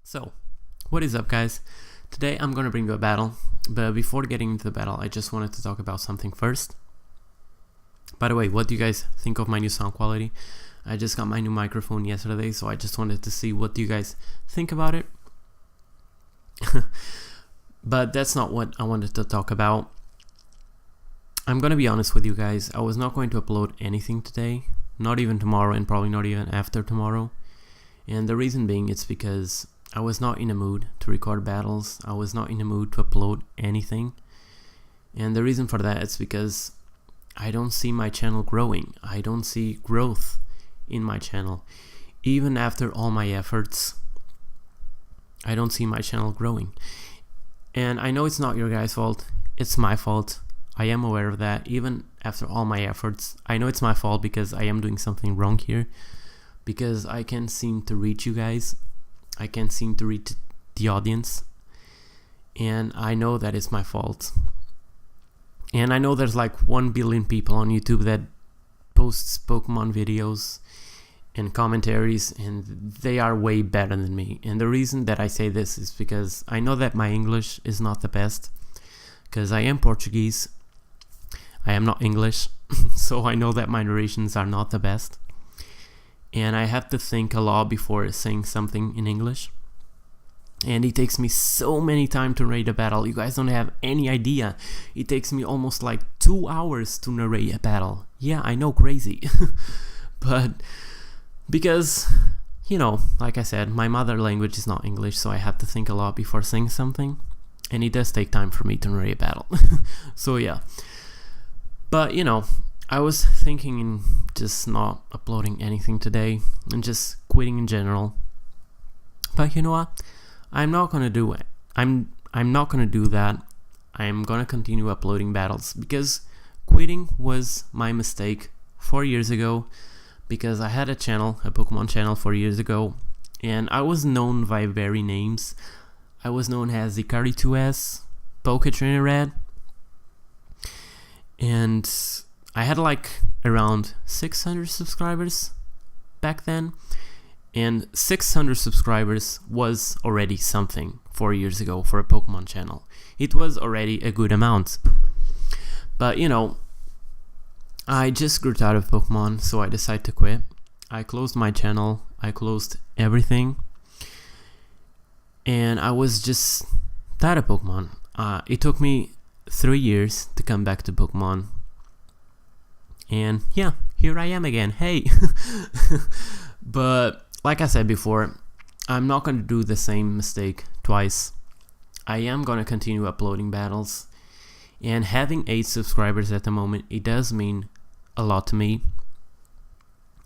So, what is up, guys? Today I'm gonna bring you a battle, but before getting into the battle, I just wanted to talk about something first. By the way, what do you guys think of my new sound quality? I just got my new microphone yesterday, so I just wanted to see what do you guys think about it. But that's not what I wanted to talk about. I'm gonna be honest with you guys, I was not going to upload anything today, not even tomorrow, and probably not even after tomorrow. And the reason being, it's because I was not in a mood to record battles. I was not in a mood to upload anything. And the reason for that is because I don't see my channel growing. I don't see growth in my channel. Even after all my efforts, I don't see my channel growing. And I know it's not your guys' fault. It's my fault. I am aware of that. Even after all my efforts, I know it's my fault because I am doing something wrong here. Because I can't seem to reach you guys. I can't seem to reach the audience. And I know that it's my fault. And I know there's like 1 billion people on YouTube that posts Pokemon videos and commentaries, and they are way better than me. And the reason that I say this is because I know that my English is not the best. Because I am Portuguese. I am not English. So I know that my narrations are not the best. And I have to think a lot before saying something in English. And it takes me so many time to narrate a battle. You guys don't have any idea. It takes me almost like 2 hours to narrate a battle. Yeah, I know, crazy. But because, you know, like I said, my mother language is not English, so I have to think a lot before saying something. And it does take time for me to narrate a battle. So yeah. But, you know, I was thinking in just not uploading anything today and just quitting in general. But you know what? I'm not gonna do it. I'm not gonna do that. I'm gonna continue uploading battles because quitting was my mistake 4 years ago, because I had a channel, a Pokemon channel 4 years ago, and I was known by very names. I was known as Ikari2S, Poketrainer Red, and I had like around 600 subscribers back then, and 600 subscribers was already something 4 years ago for a Pokemon channel. It was already a good amount. But you know, I just grew tired of Pokemon, so I decided to quit. I closed my channel, I closed everything, and I was just tired of Pokemon. It took me 3 years to come back to Pokemon. And yeah, here I am again, hey! But like I said before, I'm not going to do the same mistake twice. I am going to continue uploading battles. And having 8 subscribers at the moment, it does mean a lot to me.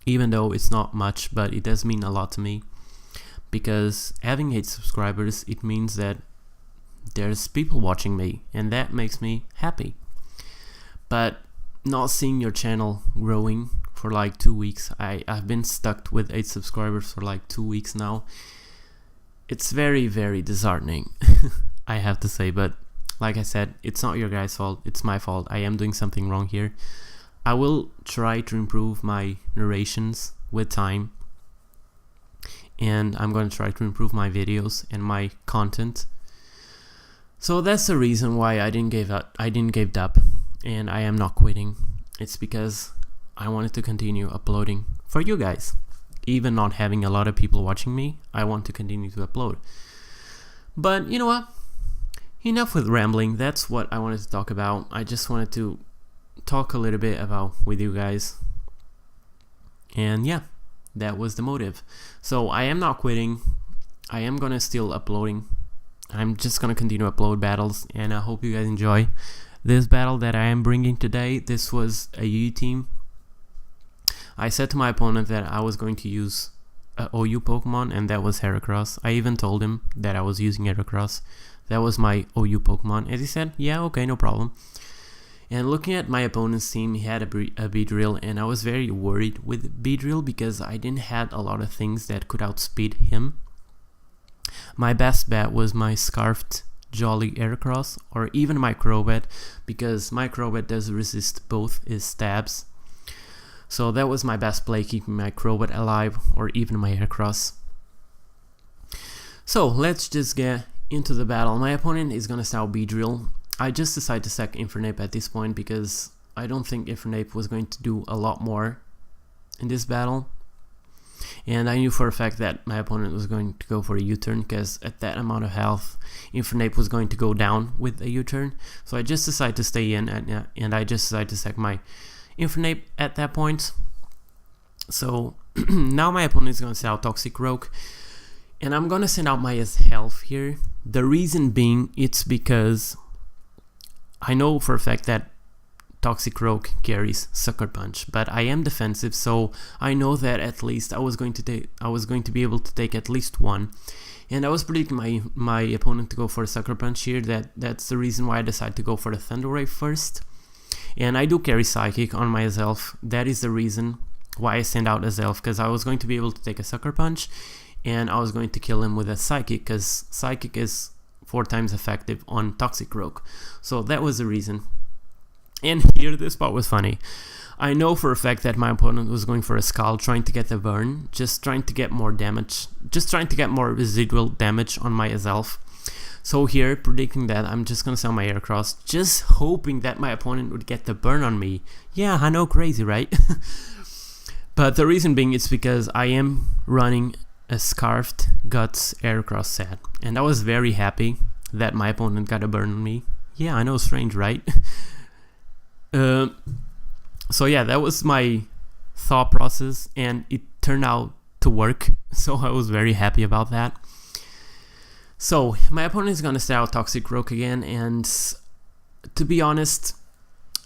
Even though it's not much, but it does mean a lot to me. Because having 8 subscribers, it means that there's people watching me, and that makes me happy. But not seeing your channel growing for like 2 weeks, I've been stuck with 8 subscribers for like 2 weeks now. It's very, very disheartening, I have to say. But like I said, it's not your guys' fault, it's my fault. I am doing something wrong here. I will try to improve my narrations with time, and I'm going to try to improve my videos and my content. So that's the reason why I didn't give up, and I am not quitting. It's because I wanted to continue uploading for you guys. Even not having a lot of people watching me, I want to continue to upload. But you know what? Enough with rambling. That's what I wanted to talk about. I just wanted to talk a little bit about with you guys. And yeah, that was the motive. So I am not quitting. I am gonna still uploading. I'm just gonna continue to upload battles, and I hope you guys enjoy this battle that I am bringing today. This was a UU team. I said to my opponent that I was going to use a OU Pokemon, and that was Heracross. I even told him that I was using Heracross. That was my OU Pokemon, and he said, yeah, okay, no problem. And looking at my opponent's team, he had a Beedrill, and I was very worried with Beedrill because I didn't have a lot of things that could outspeed him. My best bet was my Scarfed Jolly Heracross, or even my Crobat, because my Crobat does resist both his stabs. So that was my best play, keeping my Crobat alive, or even my Heracross. So let's just get into the battle. My opponent is gonna start Beedrill. I just decided to sack Infernape at this point because I don't think Infernape was going to do a lot more in this battle. And I knew for a fact that my opponent was going to go for a U-turn because at that amount of health, Infernape was going to go down with a U-turn. So I just decided to stay in and I just decided to sack my Infernape at that point. So now my opponent is going to send out Toxic Rogue. And I'm going to send out my health here. The reason being, it's because I know for a fact that Toxic Rogue carries Sucker Punch, but I am defensive, so I know that at least I was going to be able to take at least one. And I was predicting my opponent to go for a Sucker Punch here. That's the reason why I decided to go for the Thunder Wave first. And I do carry Psychic on my Azelf. That is the reason why I send out Azelf, because I was going to be able to take a Sucker Punch and I was going to kill him with a Psychic, because Psychic is 4 times effective on Toxic Rogue. So that was the reason. And here this part was funny. I know for a fact that my opponent was going for a Skull, trying to get the burn, just trying to get more damage, just trying to get more residual damage on my Azelf. So here, predicting that, I'm just gonna sell my Heracross, just hoping that my opponent would get the burn on me. Yeah, I know, crazy, right? But the reason being, it's because I am running a Scarfed Guts Heracross set, and I was very happy that my opponent got a burn on me. Yeah, I know, strange, right? So yeah, that was my thought process, and it turned out to work, so I was very happy about that. So my opponent is gonna start out Toxic Rogue again, and to be honest,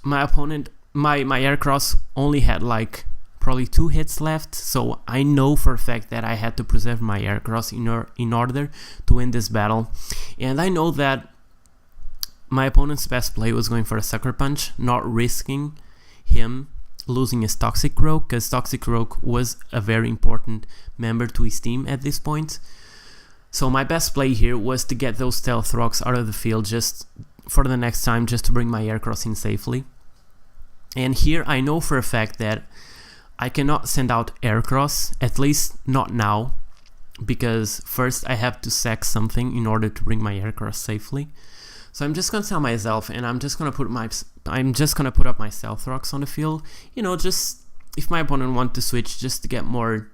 my opponent, my Heracross only had like probably 2 hits left, so I know for a fact that I had to preserve my Heracross in order to win this battle. And I know that my opponent's best play was going for a Sucker Punch, not risking him losing his Toxic Rogue, because Toxic Rogue was a very important member to his team at this point. So my best play here was to get those Stealth Rocks out of the field just for the next time, just to bring my Heracross in safely. And here I know for a fact that I cannot send out Heracross, at least not now, because first I have to sack something in order to bring my Heracross safely. So I'm just gonna sell myself, and I'm just gonna put up my Stealth Rocks on the field. You know, just if my opponent wants to switch, just to get a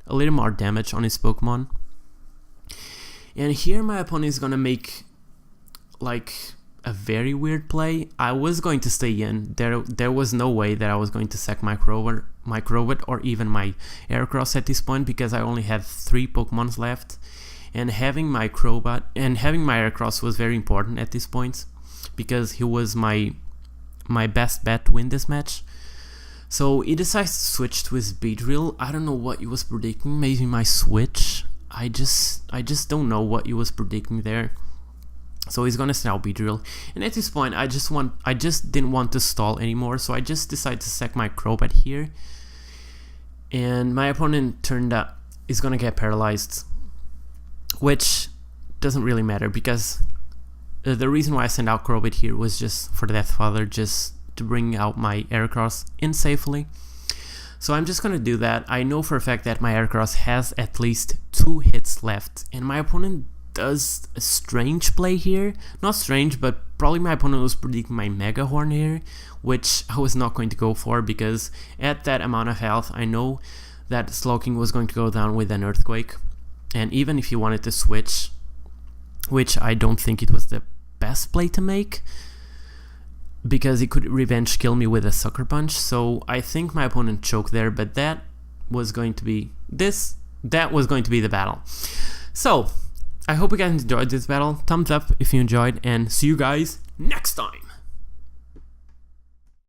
little more damage on his Pokemon. And here my opponent is gonna make like a very weird play. I was going to stay in. There was no way that I was going to sack my Crobat or even my Heracross at this point, because I only had 3 Pokemons left. And having my Crobat and having my Heracross was very important at this point, because he was my best bet to win this match. So he decides to switch to his Beedrill. I don't know what he was predicting. Maybe my switch. I just don't know what he was predicting there. So he's gonna send out Beedrill, and at this point I just didn't want to stall anymore. So I just decided to sack my Crobat here, and my opponent turned up is gonna get paralyzed, which doesn't really matter, because the reason why I sent out Crobat here was just for the Death Father, just to bring out my Heracross in safely. So I'm just gonna do that. I know for a fact that my Heracross has at least 2 hits left, and my opponent does a strange play here. Not strange, but probably my opponent was predicting my Mega Horn here, which I was not going to go for, because at that amount of health, I know that Slowking was going to go down with an Earthquake. And even if he wanted to switch, which I don't think it was the best play to make, because he could revenge kill me with a Sucker Punch. So I think my opponent choked there, but that was going to be the battle. So I hope you guys enjoyed this battle. Thumbs up if you enjoyed, and see you guys next time.